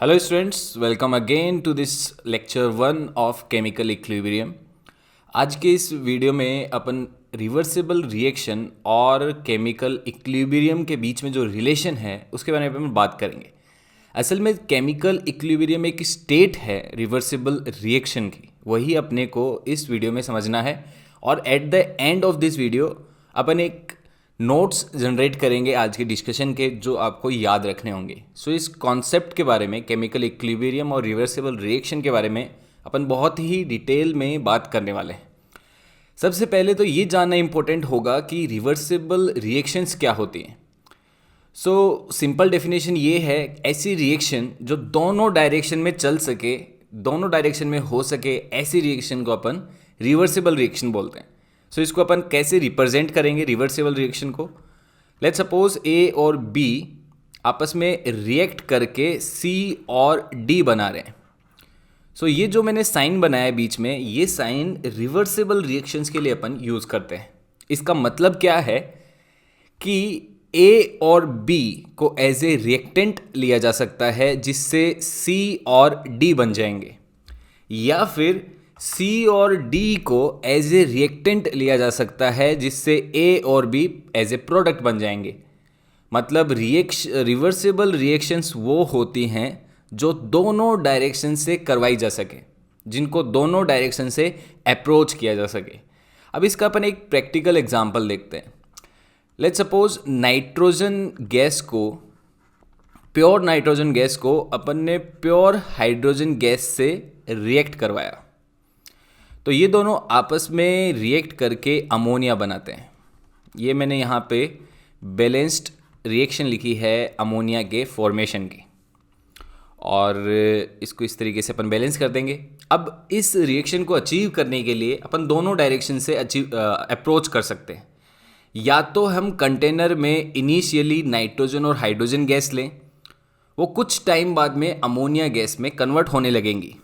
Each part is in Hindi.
Hello students, welcome again to this lecture 1 of chemical equilibrium. आज के इस वीडियो में अपन रिवर्सिबल रिएक्शन और केमिकल इक्विलिब्रियम के बीच में जो रिलेशन है उसके बारे में अपन बात करेंगे। असल में केमिकल इक्विलिब्रियम एक स्टेट है रिवर्सिबल रिएक्शन की, वही अपने को इस वीडियो में समझना है। और at the end of this video अपन एक नोट्स जनरेट करेंगे आज के डिस्कशन के, जो आपको याद रखने होंगे। सो इस कॉन्सेप्ट के बारे में, केमिकल इक्विलिब्रियम और रिवर्सिबल रिएक्शन के बारे में अपन बहुत ही डिटेल में बात करने वाले हैं। सबसे पहले तो ये जानना इम्पोर्टेंट होगा कि रिवर्सिबल रिएक्शंस क्या होती हैं। सो सिंपल डेफिनेशन ये है, ऐसी रिएक्शन जो दोनों डायरेक्शन में चल सके, दोनों डायरेक्शन में हो सके, ऐसी रिएक्शन को अपन रिवर्सिबल रिएक्शन बोलते हैं। सो इसको अपन कैसे रिप्रेजेंट करेंगे रिवर्सिबल रिएक्शन को? लेट्स सपोज ए और बी आपस में रिएक्ट करके सी और डी बना रहे हैं। सो ये जो मैंने साइन बनाया है बीच में, ये साइन रिवर्सिबल रिएक्शंस के लिए अपन यूज़ करते हैं। इसका मतलब क्या है कि ए और बी को एज ए रिएक्टेंट लिया जा सकता है, जिससे सी और डी बन जाएंगे, या फिर सी और डी को एज ए रिएक्टेंट लिया जा सकता है, जिससे ए और बी एज ए प्रोडक्ट बन जाएंगे। मतलब रिवर्सिबल रिएक्शंस वो होती हैं जो दोनों डायरेक्शन से करवाई जा सके, जिनको दोनों डायरेक्शन से अप्रोच किया जा सके। अब इसका अपन एक प्रैक्टिकल एग्जांपल देखते हैं। लेट्स सपोज नाइट्रोजन गैस को, प्योर नाइट्रोजन गैस को अपन ने प्योर हाइड्रोजन गैस से रिएक्ट करवाया, तो ये दोनों आपस में रिएक्ट करके अमोनिया बनाते हैं। ये मैंने यहाँ पे बैलेंस्ड रिएक्शन लिखी है अमोनिया के फॉर्मेशन की, और इसको इस तरीके से अपन बैलेंस कर देंगे। अब इस रिएक्शन को अचीव करने के लिए अपन दोनों डायरेक्शन से अप्रोच कर सकते हैं। या तो हम कंटेनर में इनिशियली नाइट्रोजन और हाइड्रोजन गैस लें, वो कुछ टाइम बाद में अमोनिया गैस में कन्वर्ट होने लगेंगी,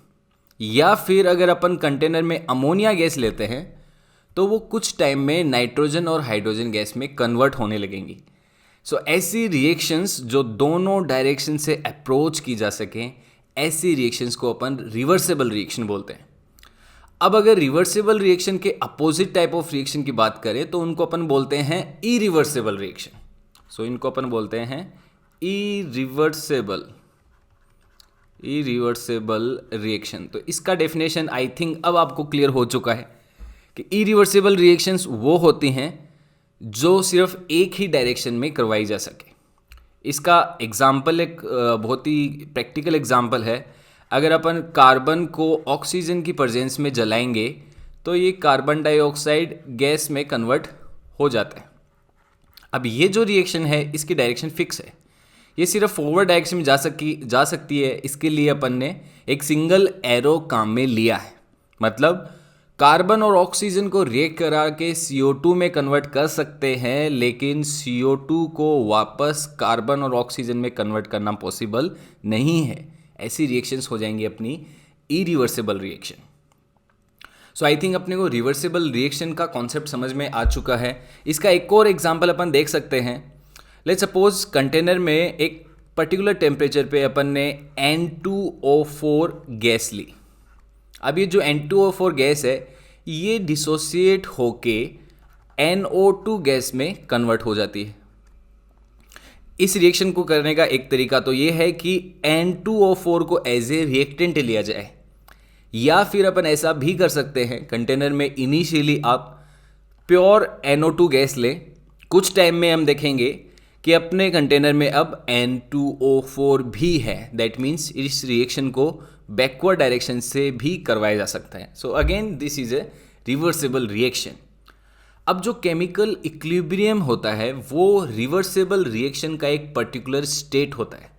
या फिर अगर अपन कंटेनर में अमोनिया गैस लेते हैं तो वो कुछ टाइम में नाइट्रोजन और हाइड्रोजन गैस में कन्वर्ट होने लगेंगी। सो ऐसी रिएक्शंस जो दोनों डायरेक्शन से अप्रोच की जा सकें, ऐसी रिएक्शंस को अपन रिवर्सिबल रिएक्शन बोलते हैं। अब अगर रिवर्सिबल रिएक्शन के अपोजिट टाइप ऑफ रिएक्शन की बात करें तो उनको अपन बोलते हैं इरिवर्सिबल रिएक्शन। सो इनको अपन बोलते हैं इरिवर्सिबल रिएक्शन। तो इसका डेफिनेशन आई थिंक अब आपको क्लियर हो चुका है कि इरिवर्सिबल रिएक्शंस वो होती हैं जो सिर्फ एक ही डायरेक्शन में करवाई जा सके। इसका एग्जाम्पल एक बहुत ही प्रैक्टिकल एग्जाम्पल है। अगर अपन कार्बन को ऑक्सीजन की प्रेजेंस में जलाएंगे तो ये कार्बन डाइऑक्साइड गैस में कन्वर्ट हो जाता है। अब ये जो रिएक्शन है इसकी डायरेक्शन फिक्स है, ये सिर्फ फॉरवर्ड डायरेक्शन में जा सकती है। इसके लिए अपन ने एक सिंगल एरो काम में लिया है। मतलब कार्बन और ऑक्सीजन को रिएक्ट करा के CO2 में कन्वर्ट कर सकते हैं, लेकिन CO2 को वापस कार्बन और ऑक्सीजन में कन्वर्ट करना पॉसिबल नहीं है। ऐसी रिएक्शंस हो जाएंगी अपनी irreversible reaction. So I think अपने को रिवर्सिबल रिएक्शन का कॉन्सेप्ट समझ में आ चुका है। इसका एक और एग्जाम्पल अपन देख सकते हैं। लेट्स सपोज कंटेनर में एक पर्टिकुलर टेम्परेचर पे अपन ने N2O4 गैस ली। अब ये जो N2O4 गैस है ये डिसोसिएट होके NO2 गैस में कन्वर्ट हो जाती है। इस रिएक्शन को करने का एक तरीका तो ये है कि N2O4 को एज ए रिएक्टेंट लिया जाए, या फिर अपन ऐसा भी कर सकते हैं, कंटेनर में इनिशियली आप प्योर NO2 गैस लें, कुछ टाइम में हम देखेंगे कि अपने कंटेनर में अब N2O4 भी है। दैट मीन्स इस रिएक्शन को बैकवर्ड डायरेक्शन से भी करवाया जा सकता है। So again this is a reversible reaction. अब जो केमिकल इक्विलिब्रियम होता है वो रिवर्सिबल रिएक्शन का एक पर्टिकुलर स्टेट होता है।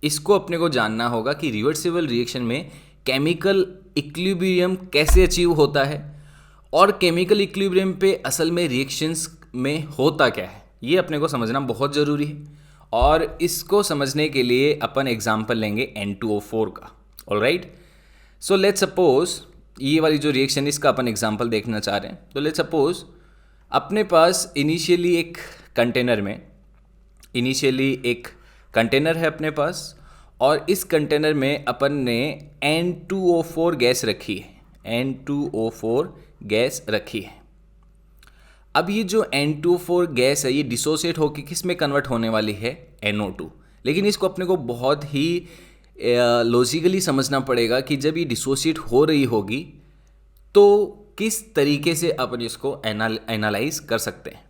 इसको अपने को जानना होगा कि रिवर्सिबल रिएक्शन में केमिकल इक्विलिब्रियम कैसे अचीव होता है, और केमिकल इक्विलिब्रियम पे असल में रिएक्शंस में होता क्या है, ये अपने को समझना बहुत ज़रूरी है। और इसको समझने के लिए अपन एग्जांपल लेंगे N2O4 का। ऑलराइट, सो लेट्स सपोज ये वाली जो रिएक्शन इसका अपन एग्जांपल देखना चाह रहे हैं। तो लेट्स सपोज अपने पास इनिशियली एक कंटेनर है अपने पास, और इस कंटेनर में अपन ने N2O4 गैस रखी है, N2O4 गैस रखी है। अब ये जो N2O4 गैस है ये डिसोसिएट होकर किस में कन्वर्ट होने वाली है, NO2। लेकिन इसको अपने को बहुत ही लॉजिकली समझना पड़ेगा कि जब ये डिसोसिएट हो रही होगी तो किस तरीके से अपन इसको एनालाइज कर सकते हैं।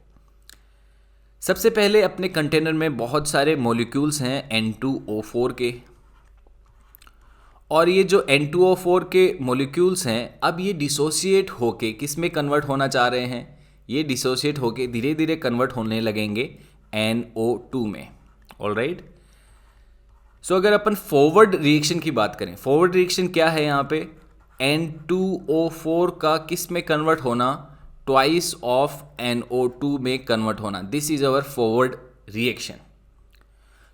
सबसे पहले अपने कंटेनर में बहुत सारे मॉलिक्यूल्स हैं N2O4 के, और ये जो N2O4 के मॉलिक्यूल्स हैं अब ये डिसोसिएट होके किस में कन्वर्ट होना चाह रहे हैं, ये डिसोसिएट होके धीरे धीरे कन्वर्ट होने लगेंगे NO2 में। ऑलराइट, सो अगर अपन फॉरवर्ड रिएक्शन की बात करें, फॉरवर्ड रिएक्शन क्या है यहाँ पे, N2O4 का किस में कन्वर्ट होना, ट्वाइस ऑफ NO2 में कन्वर्ट होना। This is our forward reaction.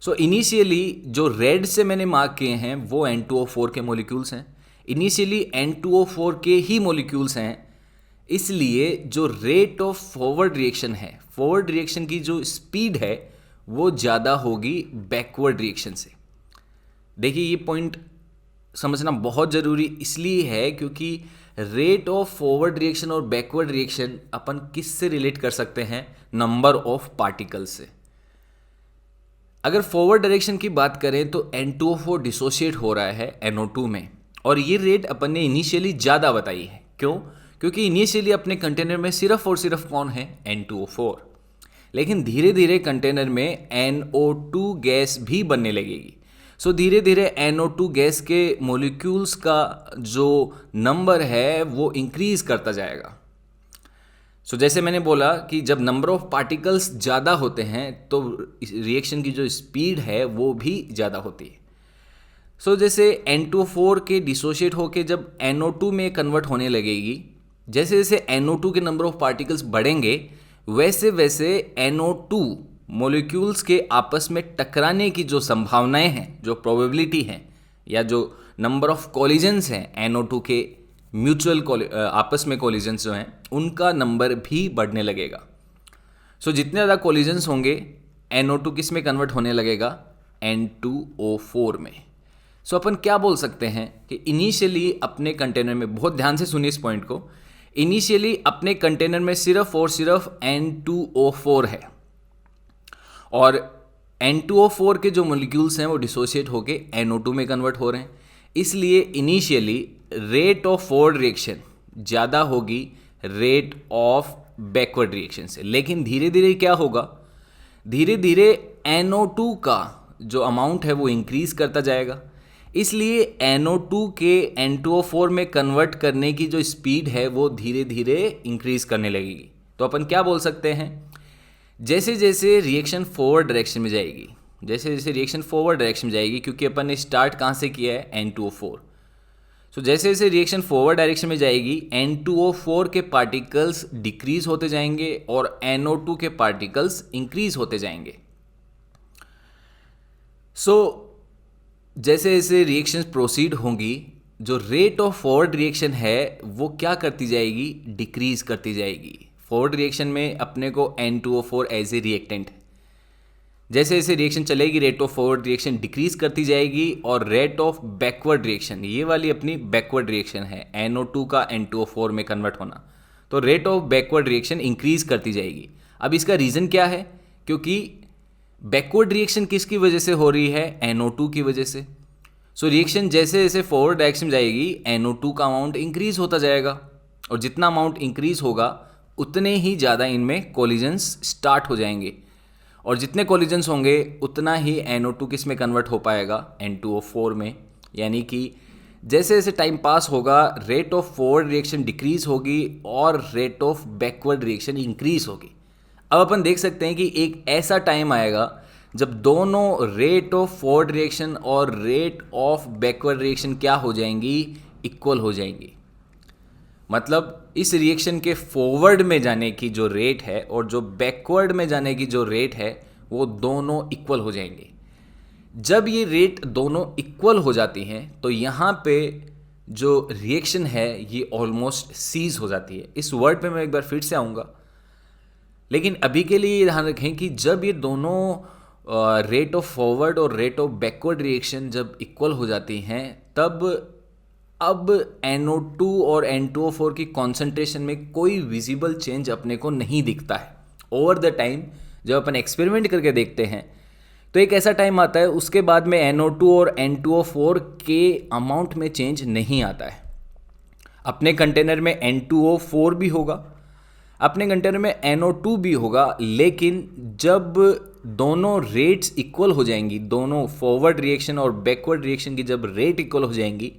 So initially जो रेड से मैंने मार्क किए हैं वो N2O4 के मॉलिक्यूल्स हैं, इनिशियली N2O4 के ही मॉलिक्यूल्स हैं, इसलिए जो रेट ऑफ फॉरवर्ड रिएक्शन है, फॉरवर्ड रिएक्शन की जो स्पीड है वो ज़्यादा होगी बैकवर्ड रिएक्शन से। देखिए ये पॉइंट समझना बहुत ज़रूरी इसलिए है क्योंकि रेट ऑफ फॉरवर्ड रिएक्शन और बैकवर्ड रिएक्शन अपन किस से रिलेट कर सकते हैं, नंबर ऑफ पार्टिकल्स से। अगर फॉरवर्ड डायरेक्शन की बात करें तो N2O4 डिसोशिएट हो रहा है NO2 में, और ये रेट अपन ने इनिशियली ज़्यादा बताई है। क्यों? क्योंकि इनिशियली अपने कंटेनर में सिर्फ और सिर्फ कौन है, N2O4, लेकिन धीरे धीरे कंटेनर में NO2 गैस भी बनने लगेगी। सो धीरे धीरे NO2 गैस के मॉलिक्यूल्स का जो नंबर है वो इंक्रीज करता जाएगा। सो जैसे मैंने बोला कि जब नंबर ऑफ पार्टिकल्स ज़्यादा होते हैं तो रिएक्शन की जो स्पीड है वो भी ज़्यादा होती है। सो जैसे N2O4 के डिसोशिएट होके जब NO2 में कन्वर्ट होने लगेगी, जैसे जैसे NO2 के नंबर ऑफ पार्टिकल्स बढ़ेंगे वैसे वैसे NO2 मॉलिक्यूल्स के आपस में टकराने की जो संभावनाएं हैं, जो प्रोबेबिलिटी है या जो नंबर ऑफ कॉलिजन्स हैं NO2 के म्यूचुअल आपस में कॉलिजन्स जो हैं उनका नंबर भी बढ़ने लगेगा। सो जितने ज़्यादा कॉलिजन्स होंगे NO2 किस में कन्वर्ट होने लगेगा, N2O4 में। सो अपन क्या बोल सकते हैं कि इनिशियली अपने कंटेनर में, बहुत ध्यान से सुनिए इस पॉइंट को, इनिशियली अपने कंटेनर में सिर्फ और सिर्फ N2O4 है और N2O4 के जो मॉलिक्यूल्स हैं वो डिसोशिएट होके NO2 में कन्वर्ट हो रहे हैं, इसलिए initially rate of forward reaction ज़्यादा होगी रेट ऑफ बैकवर्ड रिएक्शन से। लेकिन धीरे धीरे क्या होगा, धीरे धीरे NO2 का जो अमाउंट है वो इंक्रीज करता जाएगा, इसलिए NO2 के N2O4 में कन्वर्ट करने की जो स्पीड है वो धीरे धीरे इंक्रीज करने लगेगी। तो अपन क्या बोल सकते हैं, जैसे जैसे रिएक्शन फॉरवर्ड डायरेक्शन में जाएगी, जैसे जैसे रिएक्शन फॉरवर्ड डायरेक्शन में जाएगी, क्योंकि अपन ने स्टार्ट कहाँ से किया है, N2O4। सो जैसे जैसे रिएक्शन फॉरवर्ड डायरेक्शन में जाएगी N2O4 के पार्टिकल्स डिक्रीज होते जाएंगे और NO2 के पार्टिकल्स इंक्रीज होते जाएंगे। सो जैसे जैसे रिएक्शंस प्रोसीड होंगी, जो रेट ऑफ फॉरवर्ड रिएक्शन है वो क्या करती जाएगी, डिक्रीज करती जाएगी। फॉरवर्ड रिएक्शन में अपने को N2O4 एज ए रिएक्टेंट है, जैसे जैसे रिएक्शन चलेगी rate of forward reaction decrease करती जाएगी, और रेट ऑफ बैकवर्ड रिएक्शन, ये वाली अपनी बैकवर्ड रिएक्शन है NO2 का N2O4 में कन्वर्ट होना, तो rate of backward reaction increase करती जाएगी। अब इसका रीज़न क्या है, क्योंकि बैकवर्ड रिएक्शन किसकी वजह से हो रही है, NO2 की वजह से। सो रिएक्शन जैसे जैसे फॉरवर्ड डायरेक्शन में जाएगी NO2 का अमाउंट इंक्रीज होता जाएगा, और जितना अमाउंट इंक्रीज होगा उतने ही ज़्यादा इनमें कोलिजन्स स्टार्ट हो जाएंगे, और जितने कोलिजन्स होंगे उतना ही NO2 किस में कन्वर्ट हो पाएगा, N2O4 में। यानी कि जैसे जैसे टाइम पास होगा rate of forward reaction decrease होगी और rate of backward reaction increase होगी। अब अपन देख सकते हैं कि एक ऐसा टाइम आएगा जब दोनों रेट ऑफ फॉरवर्ड रिएक्शन और रेट ऑफ बैकवर्ड रिएक्शन क्या हो जाएंगी, इक्वल हो जाएंगी। मतलब इस रिएक्शन के फॉरवर्ड में जाने की जो रेट है और जो बैकवर्ड में जाने की जो रेट है वो दोनों इक्वल हो जाएंगे। जब ये रेट दोनों इक्वल हो जाती हैं तो यहाँ पे जो रिएक्शन है ये ऑलमोस्ट सीज हो जाती है। इस वर्ड पे मैं एक बार फिर से आऊँगा, लेकिन अभी के लिए ये ध्यान रखें कि जब ये दोनों रेट ऑफ फॉरवर्ड और रेट ऑफ बैकवर्ड रिएक्शन जब इक्वल हो जाती हैं तब अब NO2 और N2O4 की कॉन्सेंट्रेशन में कोई विजिबल चेंज अपने को नहीं दिखता है। ओवर द टाइम जब अपन एक्सपेरिमेंट करके देखते हैं तो एक ऐसा टाइम आता है उसके बाद में NO2 और N2O4 के अमाउंट में चेंज नहीं आता है। अपने कंटेनर में N2O4 भी होगा, अपने कंटेनर में NO2 भी होगा, लेकिन जब दोनों रेट्स इक्वल हो जाएंगी, दोनों फॉरवर्ड रिएक्शन और बैकवर्ड रिएक्शन की जब रेट इक्वल हो जाएंगी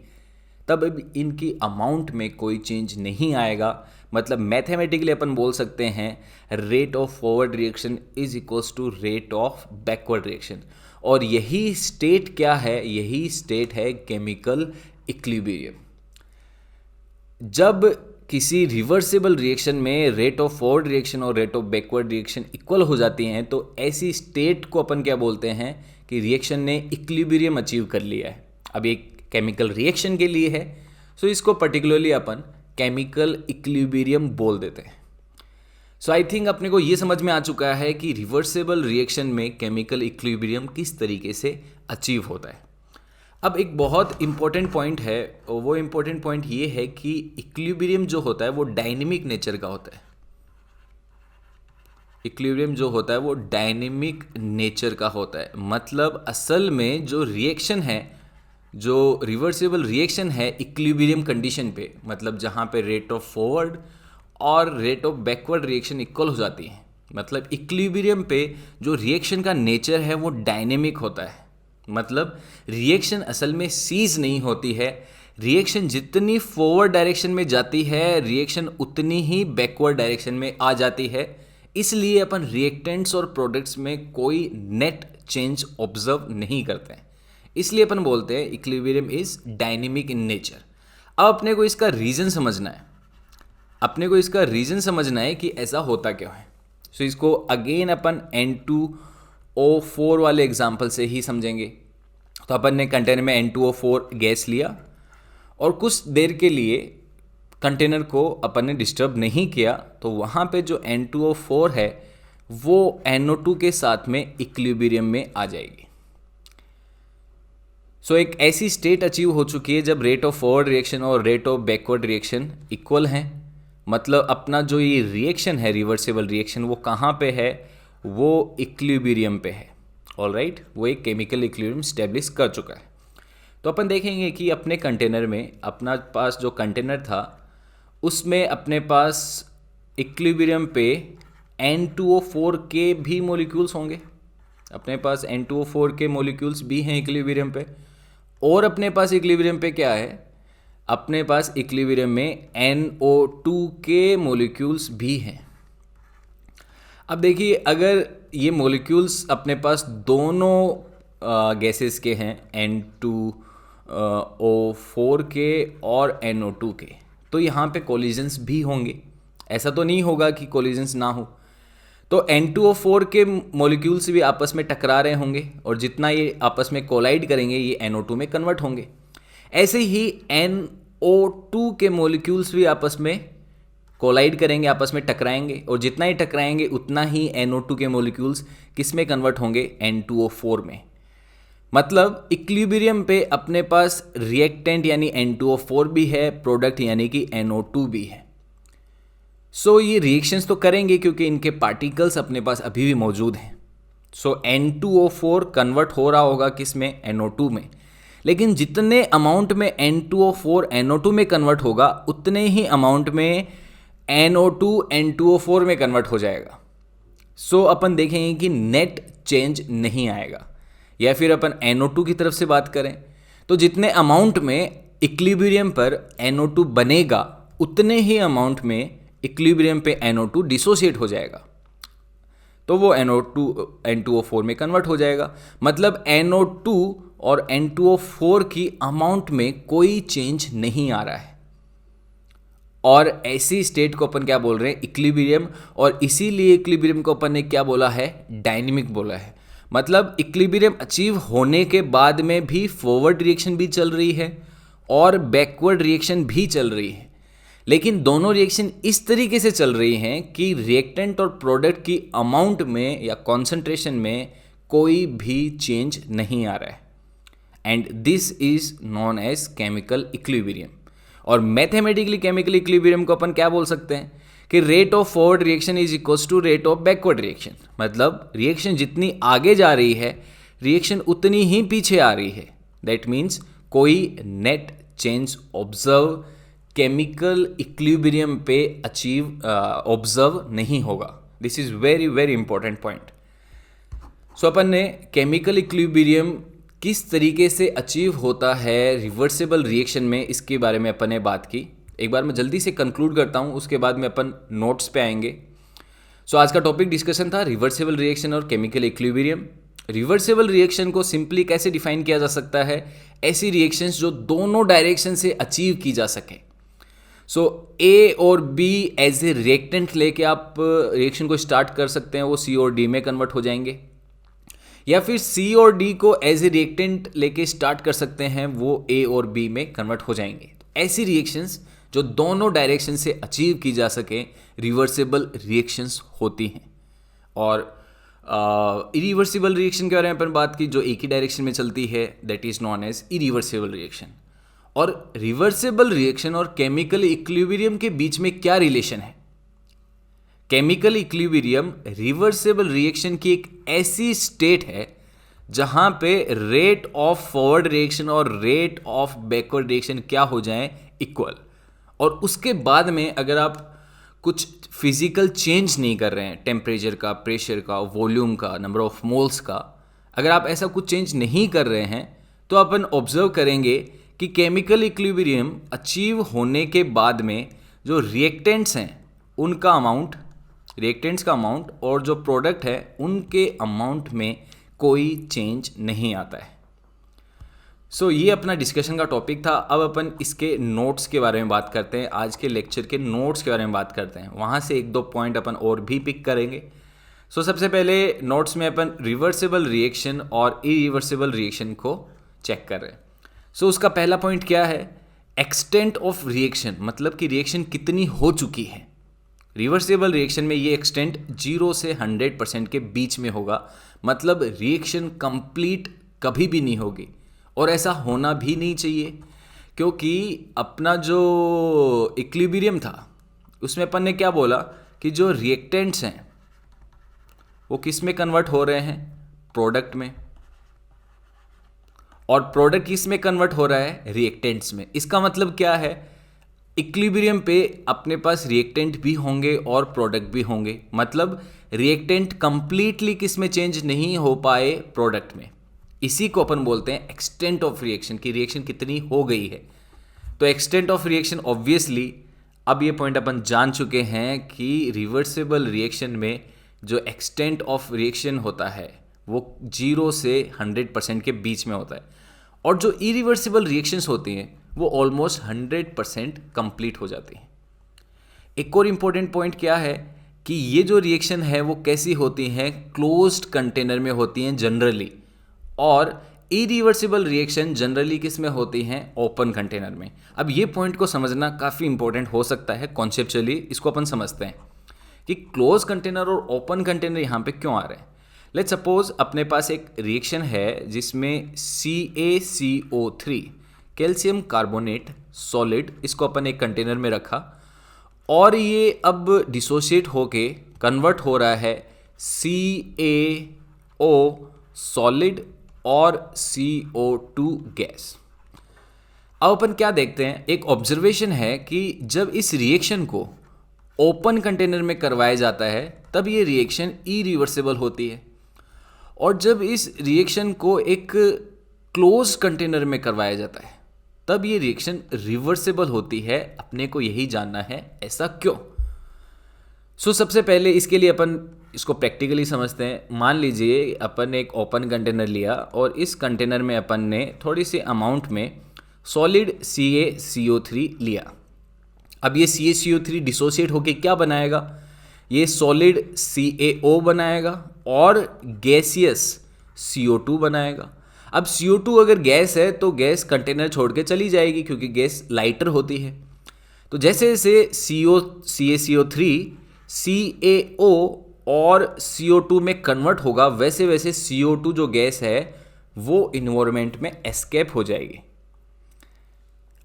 तब इनकी अमाउंट में कोई चेंज नहीं आएगा। मतलब मैथमेटिकली अपन बोल सकते हैं rate of forward reaction is equals to rate of backward reaction. और यही स्टेट क्या है? यही स्टेट है केमिकल इक्विलिब्रियम। जब किसी रिवर्सिबल रिएक्शन में रेट ऑफ फॉरवर्ड रिएक्शन और rate of backward reaction equal हो जाती हैं तो ऐसी स्टेट को अपन क्या बोलते हैं कि रिएक्शन ने इक्विलिब्रियम अचीव कर लिया है। अब एक केमिकल रिएक्शन के लिए है, सो इसको पर्टिकुलरली अपन केमिकल इक्विलिब्रियम बोल देते हैं। सो आई थिंक अपने को ये समझ में आ चुका है कि रिवर्सिबल रिएक्शन में केमिकल इक्विलिब्रियम किस तरीके से अचीव होता है। अब एक बहुत इंपॉर्टेंट पॉइंट है, और वो इंपॉर्टेंट पॉइंट ये है कि इक्विलिब्रियम जो होता है वो डायनेमिक नेचर का होता है। इक्विलिब्रियम जो होता है वो डायनेमिक नेचर का होता है। मतलब असल में जो रिएक्शन है, जो रिवर्सिबल रिएक्शन है इक्विलिब्रियम कंडीशन पे, मतलब जहाँ पे रेट ऑफ फॉरवर्ड और rate of backward reaction equal हो जाती है, मतलब इक्विलिब्रियम पे जो रिएक्शन का नेचर है वो डायनेमिक होता है। मतलब रिएक्शन असल में सीज नहीं होती है। रिएक्शन जितनी फॉरवर्ड डायरेक्शन में जाती है रिएक्शन उतनी ही बैकवर्ड डायरेक्शन में आ जाती है। इसलिए अपन रिएक्टेंट्स और प्रोडक्ट्स में कोई नेट चेंज ऑब्जर्व नहीं करते हैं। इसलिए अपन बोलते हैं equilibrium is dynamic in nature. अब अपने को इसका रीज़न समझना है, अपने को इसका रीज़न समझना है कि ऐसा होता क्यों है। सो इसको अगेन अपन N2O4 वाले एग्जाम्पल से ही समझेंगे। तो अपन ने कंटेनर में N2O4 गैस लिया और कुछ देर के लिए कंटेनर को अपन ने डिस्टर्ब नहीं किया, तो वहाँ पे जो N2O4 है वो NO2 के साथ में इक्विलिब्रियम में आ जाएगी। सो एक ऐसी स्टेट अचीव हो चुकी है जब रेट ऑफ फॉरवर्ड रिएक्शन और rate of backward reaction equal हैं। मतलब अपना जो ये रिएक्शन है रिवर्सिबल रिएक्शन वो कहाँ पे है? वो इक्विलिब्रियम पे है। ऑलराइट, वो एक केमिकल इक्विलिब्रियम स्टैब्लिश कर चुका है। तो अपन देखेंगे कि अपने कंटेनर में, अपना पास जो कंटेनर था उसमें अपने पास इक्विलिब्रियम पे N2O4 के भी मॉलिक्यूल्स होंगे। अपने पास N2O4 के मॉलिक्यूल्स भी हैं इक्विलिब्रियम पे। और अपने पास इक्विलिब्रियम पे क्या है? अपने पास इक्विलिब्रियम में NO2 के मॉलिक्यूल्स भी हैं। अब देखिए, अगर ये मॉलिक्यूल्स अपने पास दोनों गैसेस के हैं, N2O4 के और NO2 के, तो यहाँ पे कोलिजन्स भी होंगे। ऐसा तो नहीं होगा कि कोलिजन्स ना हो। तो N2O4 के मॉलिक्यूल्स भी आपस में टकरा रहे होंगे और जितना ये आपस में कोलाइड करेंगे ये NO2 में कन्वर्ट होंगे। ऐसे ही NO2 के मॉलिक्यूल्स भी आपस में कोलाइड करेंगे, आपस में टकराएंगे, और जितना ही टकराएंगे उतना ही NO2 के मॉलिक्यूल्स किस में कन्वर्ट होंगे? N2O4 में। मतलब इक्विलिब्रियम पे अपने पास रिएक्टेंट यानी N2O4 भी है, प्रोडक्ट यानी कि NO2 भी है। सो ये रिएक्शंस तो करेंगे क्योंकि इनके पार्टिकल्स अपने पास अभी भी मौजूद हैं। सो N2O4 कन्वर्ट हो रहा होगा किस में? NO2 में। लेकिन जितने अमाउंट में N2O4 NO2 में कन्वर्ट होगा उतने ही अमाउंट में NO2 N2O4 में कन्वर्ट हो जाएगा। सो अपन देखेंगे कि नेट चेंज नहीं आएगा। या फिर अपन NO2 की तरफ से बात करें तो जितने अमाउंट में इक्विलिब्रियम पर NO2 बनेगा उतने ही अमाउंट में इक्विलिब्रियम पे NO2 डिसोसिएट हो जाएगा, तो वो N2O4 में कन्वर्ट हो जाएगा। मतलब NO2 और N2O4 की अमाउंट में कोई चेंज नहीं आ रहा है। और ऐसी स्टेट को अपन क्या बोल रहे हैं? इक्विलिब्रियम। और इसीलिए इक्विलिब्रियम को अपन ने क्या बोला है? डायनेमिक बोला है। मतलब इक्विलिब्रियम अचीव होने के बाद में भी फॉरवर्ड रिएक्शन भी चल रही है और बैकवर्ड रिएक्शन भी चल रही है, लेकिन दोनों रिएक्शन इस तरीके से चल रही हैं कि रिएक्टेंट और प्रोडक्ट की अमाउंट में या कॉन्सेंट्रेशन में कोई भी चेंज नहीं आ रहा है, and this is known as chemical equilibrium. और मैथमेटिकली केमिकल इक्विलिब्रियम को अपन क्या बोल सकते हैं कि rate of forward reaction is equals to rate of backward reaction. मतलब रिएक्शन जितनी आगे जा रही है, रिएक्शन उतनी ही पीछे आ रही है। दैट मीन्स कोई net change observe chemical equilibrium पे ऑब्जर्व नहीं होगा। This is very very important point. So अपन ने केमिकल इक्विलिब्रियम किस तरीके से अचीव होता है रिवर्सिबल रिएक्शन में, इसके बारे में अपन ने बात की। एक बार मैं जल्दी से कंक्लूड करता हूँ, उसके बाद में अपन नोट्स पे आएंगे। सो आज का टॉपिक डिस्कशन था रिवर्सिबल रिएक्शन और केमिकल इक्विलिब्रियम। रिवर्सिबल रिएक्शन को सिंपली कैसे डिफाइन किया जा सकता है? ऐसी रिएक्शंस जो दोनों डायरेक्शन से अचीव की जा सके। सो ए और बी एज ए रिएक्टेंट लेके आप रिएक्शन को स्टार्ट कर सकते हैं, वो सी और डी में कन्वर्ट हो जाएंगे। या फिर सी और डी को एज ए रिएक्टेंट लेके स्टार्ट कर सकते हैं, वो ए और बी में कन्वर्ट हो जाएंगे। ऐसी रिएक्शंस जो दोनों डायरेक्शन से अचीव की जा सके रिवर्सिबल रिएक्शंस होती हैं। और इरिवर्सिबल रिएक्शन के बारे में अपन बात की, जो एक ही डायरेक्शन में चलती है, that is known as irreversible reaction. और रिवर्सिबल रिएक्शन और केमिकल इक्विलिब्रियम के बीच में क्या रिलेशन है? केमिकल इक्विलिब्रियम रिवर्सिबल रिएक्शन की एक ऐसी स्टेट है जहां पे रेट ऑफ फॉरवर्ड रिएक्शन और रेट ऑफ बैकवर्ड रिएक्शन क्या हो जाएं? इक्वल। और उसके बाद में अगर आप कुछ फिजिकल चेंज नहीं कर रहे हैं, टेम्परेचर का, प्रेशर का, वॉल्यूम का, नंबर ऑफ मोल्स का, अगर आप ऐसा कुछ चेंज नहीं कर रहे हैं, तो अपन ऑब्जर्व करेंगे कि केमिकल इक्विलिब्रियम अचीव होने के बाद में जो रिएक्टेंट्स हैं उनका अमाउंट, रिएक्टेंट्स का अमाउंट और जो प्रोडक्ट है उनके अमाउंट में कोई चेंज नहीं आता है। सो ये अपना डिस्कशन का टॉपिक था। अब अपन इसके नोट्स के बारे में बात करते हैं, आज के लेक्चर के नोट्स के बारे में बात करते हैं। वहाँ से एक दो पॉइंट अपन और भी पिक करेंगे। सो सबसे पहले नोट्स में अपन रिवर्सिबल रिएक्शन और इरिवर्सिबल रिएक्शन को चेक कर रहे हैं। सो उसका पहला पॉइंट क्या है? एक्सटेंट ऑफ रिएक्शन, मतलब कि रिएक्शन कितनी हो चुकी है। रिवर्सिबल रिएक्शन में ये एक्सटेंट 0 से 100% के बीच में होगा, मतलब रिएक्शन कंप्लीट कभी भी नहीं होगी, और ऐसा होना भी नहीं चाहिए, क्योंकि अपना जो इक्विलिब्रियम था उसमें अपन ने क्या बोला कि जो रिएक्टेंट्स हैं वो किस में कन्वर्ट हो रहे हैं? प्रोडक्ट में। और प्रोडक्ट किस में कन्वर्ट हो रहा है? रिएक्टेंट्स में। इसका मतलब क्या है? इक्विलिब्रियम पे अपने पास रिएक्टेंट भी होंगे और प्रोडक्ट भी होंगे, मतलब रिएक्टेंट कंप्लीटली किस में चेंज नहीं हो पाए? प्रोडक्ट में। इसी को अपन बोलते हैं एक्सटेंट ऑफ रिएक्शन, की रिएक्शन कितनी हो गई है। तो एक्सटेंट ऑफ रिएक्शन ऑब्वियसली, अब ये पॉइंट अपन जान चुके हैं कि रिवर्सिबल रिएक्शन में जो एक्सटेंट ऑफ रिएक्शन होता है वो 0 से 100% के बीच में होता है, और जो इरिवर्सिबल रिएक्शंस होती हैं वो ऑलमोस्ट 100% कंप्लीट हो जाती हैं। एक और इम्पोर्टेंट पॉइंट क्या है कि ये जो रिएक्शन है वो कैसी होती हैं? क्लोज्ड कंटेनर में होती हैं जनरली, और इरिवर्सिबल रिएक्शन जनरली किस में होती हैं? ओपन कंटेनर में। अब ये पॉइंट को समझना काफ़ी इंपॉर्टेंट हो सकता है कॉन्सेप्चुअली, इसको अपन समझते हैं कि क्लोज कंटेनर और ओपन कंटेनर यहाँ पे क्यों आ रहे हैं। लेट्स सपोज अपने पास एक रिएक्शन है जिसमें CaCO3 कैल्शियम कार्बोनेट सॉलिड, इसको अपन एक कंटेनर में रखा, और ये अब डिसोशिएट होके कन्वर्ट हो रहा है CaO सॉलिड और CO2 गैस। अब अपन क्या देखते हैं? एक ऑब्जर्वेशन है कि जब इस रिएक्शन को ओपन कंटेनर में करवाया जाता है तब ये रिएक्शन इरिवर्सिबल होती है, और जब इस रिएक्शन को एक क्लोज कंटेनर में करवाया जाता है तब ये रिएक्शन रिवर्सिबल होती है। अपने को यही जानना है, ऐसा क्यों? सो सबसे पहले इसके लिए अपन इसको प्रैक्टिकली समझते हैं। मान लीजिए अपन एक ओपन कंटेनर लिया और इस कंटेनर में अपन ने थोड़ी सी अमाउंट में सॉलिड CaCO3 लिया। अब ये CaCO3 डिसोशिएट होके क्या बनाएगा? ये सॉलिड CaO बनाएगा और गैसियस CO2 बनाएगा। अब CO2 अगर गैस है तो गैस कंटेनर छोड़ के चली जाएगी, क्योंकि गैस लाइटर होती है। तो जैसे जैसे CaCO3 CaO और CO2 में कन्वर्ट होगा, वैसे वैसे CO2 जो गैस है वो इन्वायरमेंट में एस्केप हो जाएगी।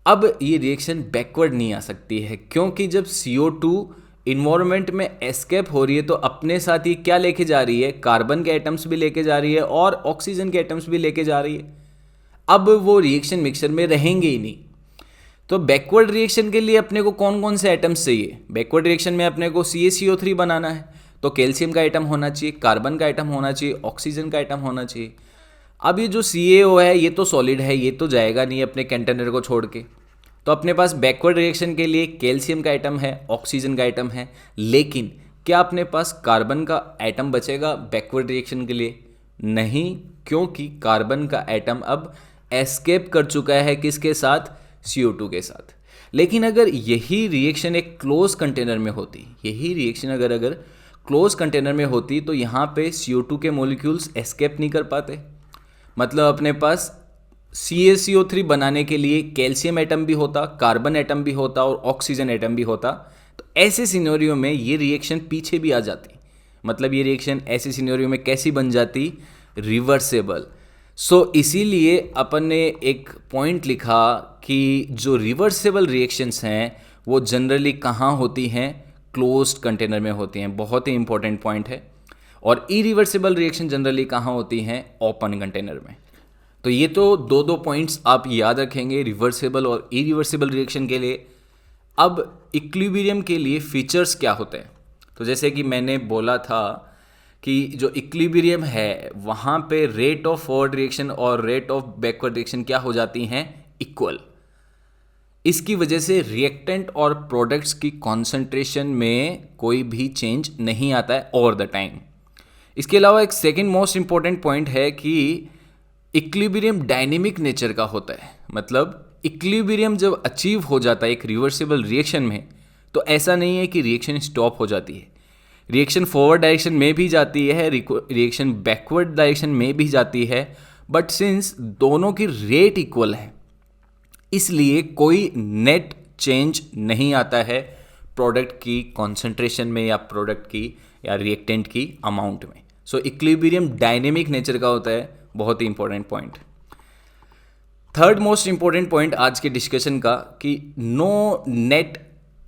अब ये रिएक्शन बैकवर्ड नहीं आ सकती है, क्योंकि जब CO2 इन्वायरमेंट में एस्केप हो रही है तो अपने साथ ये क्या लेके जा रही है, कार्बन के एटम्स भी लेके जा रही है और ऑक्सीजन के एटम्स भी लेके जा रही है। अब वो रिएक्शन मिक्सचर में रहेंगे ही नहीं। तो बैकवर्ड रिएक्शन के लिए अपने को कौन कौन से एटम्स चाहिए? बैकवर्ड रिएक्शन में अपने को CaCO3 बनाना है तो कैल्शियम का एटम होना चाहिए, कार्बन का एटम होना चाहिए, ऑक्सीजन का एटम होना चाहिए। अब ये जो CaO है ये तो सॉलिड है, ये तो जाएगा नहीं अपने कंटेनर को छोड़ के, तो अपने पास बैकवर्ड रिएक्शन के लिए कैल्शियम का एटम है, ऑक्सीजन का एटम है, लेकिन क्या अपने पास कार्बन का एटम बचेगा बैकवर्ड रिएक्शन के लिए? नहीं, क्योंकि कार्बन का एटम अब एस्केप कर चुका है किसके साथ? CO2 के साथ। लेकिन अगर यही रिएक्शन एक क्लोज कंटेनर में होती, यही रिएक्शन अगर क्लोज कंटेनर में होती तो यहाँ पे CO2 के मॉलिक्यूल्स एस्केप नहीं कर पाते। मतलब अपने पास CaCO3 बनाने के लिए कैल्शियम एटम भी होता, कार्बन एटम भी होता और ऑक्सीजन एटम भी होता। तो ऐसे सिनेरियो में ये रिएक्शन पीछे भी आ जाती। मतलब ये रिएक्शन ऐसे सिनेरियो में कैसी बन जाती? रिवर्सेबल। सो इसीलिए अपन ने एक पॉइंट लिखा कि जो रिवर्सेबल रिएक्शंस हैं वो जनरली कहाँ होती हैं? क्लोज्ड कंटेनर में होती हैं। बहुत ही इंपॉर्टेंट पॉइंट है। और इरिवर्सिबल रिएक्शन जनरली कहाँ होती हैं? ओपन कंटेनर में। तो ये तो दो पॉइंट्स आप याद रखेंगे रिवर्सिबल और इरिवर्सिबल रिएक्शन के लिए। अब इक्विलिब्रियम के लिए फीचर्स क्या होते हैं? तो जैसे कि मैंने बोला था कि जो इक्विलिब्रियम है वहाँ पे रेट ऑफ फॉरवर्ड रिएक्शन और रेट ऑफ बैकवर्ड रिएक्शन क्या हो जाती हैं? इक्वल। इसकी वजह से रिएक्टेंट और प्रोडक्ट्स की कॉन्सेंट्रेशन में कोई भी चेंज नहीं आता है ओवर द टाइम। इसके अलावा एक सेकेंड मोस्ट इंपॉर्टेंट पॉइंट है कि इक्विलिब्रियम डायनेमिक नेचर का होता है। मतलब इक्विलिब्रियम जब अचीव हो जाता है एक रिवर्सिबल रिएक्शन में, तो ऐसा नहीं है कि रिएक्शन स्टॉप हो जाती है। रिएक्शन फॉरवर्ड डायरेक्शन में भी जाती है, रिएक्शन बैकवर्ड डायरेक्शन में भी जाती है, बट सिंस दोनों की रेट इक्वल है इसलिए कोई नेट चेंज नहीं आता है प्रोडक्ट की कॉन्सेंट्रेशन में या प्रोडक्ट की या रिएक्टेंट की अमाउंट में। सो इक्विलिब्रियम डायनेमिक नेचर का होता है। बहुत ही important point. Third most important point आज के डिस्कशन का कि no net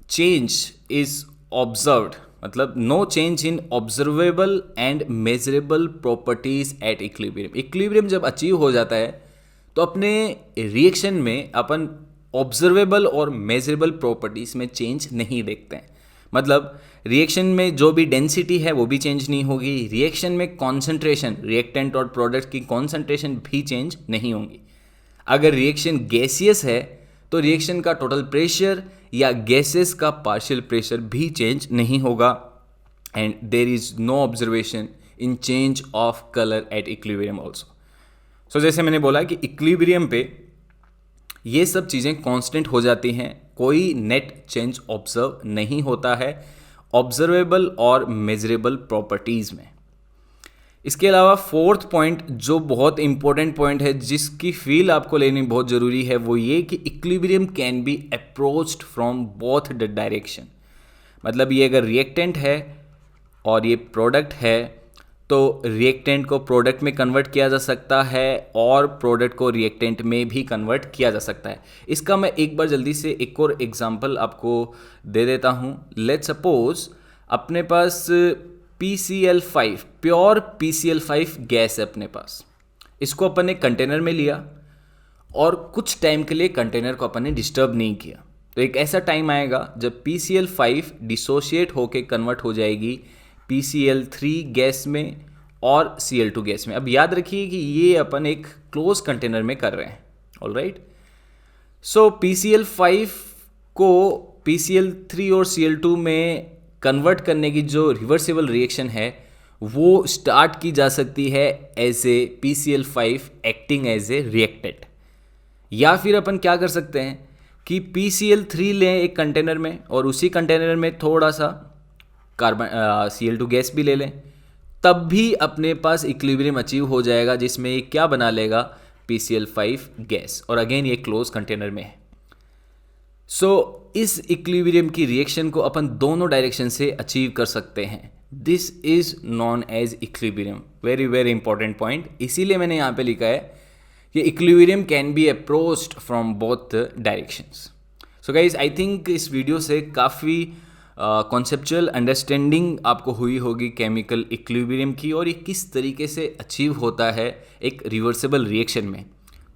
change is observed. मतलब no change in observable and measurable properties at equilibrium. Equilibrium जब अचीव हो जाता है तो अपने रिएक्शन में अपन ऑब्जर्वेबल और मेजरेबल प्रॉपर्टीज में चेंज नहीं देखते हैं। मतलब रिएक्शन में जो भी डेंसिटी है वो भी चेंज नहीं होगी, रिएक्शन में कॉन्सेंट्रेशन, रिएक्टेंट और प्रोडक्ट की कॉन्सेंट्रेशन भी चेंज नहीं होंगी। अगर रिएक्शन गैसियस है तो रिएक्शन का टोटल प्रेशर या गैसेस का पार्शियल प्रेशर भी चेंज नहीं होगा। And there is no observation in change of colour at equilibrium also. So जैसे मैंने बोला कि इक्विलिब्रियम पे ये सब चीज़ें कांस्टेंट हो जाती हैं, कोई नेट चेंज ऑब्जर्व नहीं होता है ऑब्जर्वेबल और मेजरेबल प्रॉपर्टीज़ में। इसके अलावा फोर्थ पॉइंट जो बहुत इंपॉर्टेंट पॉइंट है जिसकी फील आपको लेनी बहुत ज़रूरी है वो ये कि equilibrium can be approached from both the direction. मतलब ये अगर रिएक्टेंट है और ये प्रोडक्ट है तो रिएक्टेंट को प्रोडक्ट में कन्वर्ट किया जा सकता है और प्रोडक्ट को रिएक्टेंट में भी कन्वर्ट किया जा सकता है। इसका मैं एक बार जल्दी से एक और एग्जांपल आपको दे देता हूँ। लेट्स सपोज अपने पास PCl5 प्योर PCl5 गैस है अपने पास। इसको अपन ने कंटेनर में लिया और कुछ टाइम के लिए कंटेनर को अपन ने डिस्टर्ब नहीं किया। तो एक ऐसा टाइम आएगा जब PCl5 डिसोशिएट होके कन्वर्ट हो जाएगी PCl3 गैस में और Cl2 गैस में। अब याद रखिए कि ये अपन एक क्लोज कंटेनर में कर रहे हैं। ऑलराइट, सो PCl5 को PCl3 और Cl2 में कन्वर्ट करने की जो रिवर्सिबल रिएक्शन है वो स्टार्ट की जा सकती है as a PCl5 acting as a reactant. या फिर अपन क्या कर सकते हैं कि PCl3 लें एक कंटेनर में और उसी कंटेनर में थोड़ा सा कार्बन Cl2 गैस भी ले लें, तब भी अपने पास इक्विलिब्रियम अचीव हो जाएगा जिसमें ये क्या बना लेगा? PCl5 gas. और अगेन ये क्लोज कंटेनर में है। सो इस इक्विलिब्रियम की रिएक्शन को अपन दोनों डायरेक्शन से अचीव कर सकते हैं। This is known as equilibrium. Very very important point, इसीलिए मैंने यहाँ पे लिखा है कि equilibrium can be approached from both directions. So guys, I think इस वीडियो से काफ़ी कॉन्सेप्चुअल अंडरस्टैंडिंग आपको हुई होगी केमिकल इक्विलिब्रियम की, और ये किस तरीके से अचीव होता है एक रिवर्सिबल रिएक्शन में।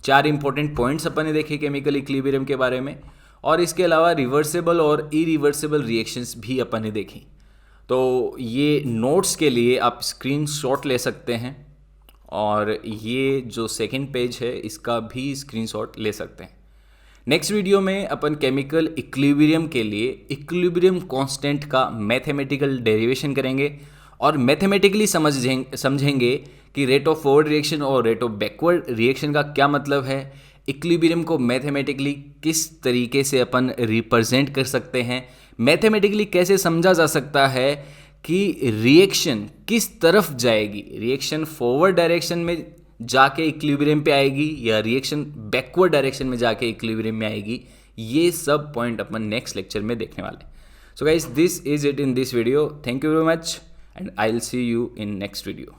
4 इंपॉर्टेंट पॉइंट्स अपन ने देखे केमिकल इक्विलिब्रियम के बारे में, और इसके अलावा रिवर्सिबल और इरिवर्सिबल रिएक्शंस भी अपन ने देखी। तो ये नोट्स के लिए आप स्क्रीनशॉट ले सकते हैं, और ये जो सेकंड पेज है इसका भी स्क्रीनशॉट ले सकते हैं। नेक्स्ट वीडियो में अपन केमिकल इक्विलिब्रियम के लिए इक्विलिब्रियम कांस्टेंट का मैथमेटिकल डेरिवेशन करेंगे, और मैथमेटिकली समझेंगे कि रेट ऑफ फॉरवर्ड रिएक्शन और रेट ऑफ बैकवर्ड रिएक्शन का क्या मतलब है, इक्विलिब्रियम को मैथमेटिकली किस तरीके से अपन रिप्रेजेंट कर सकते हैं, मैथमेटिकली कैसे समझा जा सकता है कि रिएक्शन किस तरफ जाएगी, रिएक्शन फॉरवर्ड डायरेक्शन में जाके इक्विलिब्रियम पे आएगी या रिएक्शन बैकवर्ड डायरेक्शन में जाके इक्विलिब्रियम में आएगी। ये सब पॉइंट अपन नेक्स्ट लेक्चर में देखने वाले हैं। So guys, this is it in this video. Thank you very much and I will see you in next video.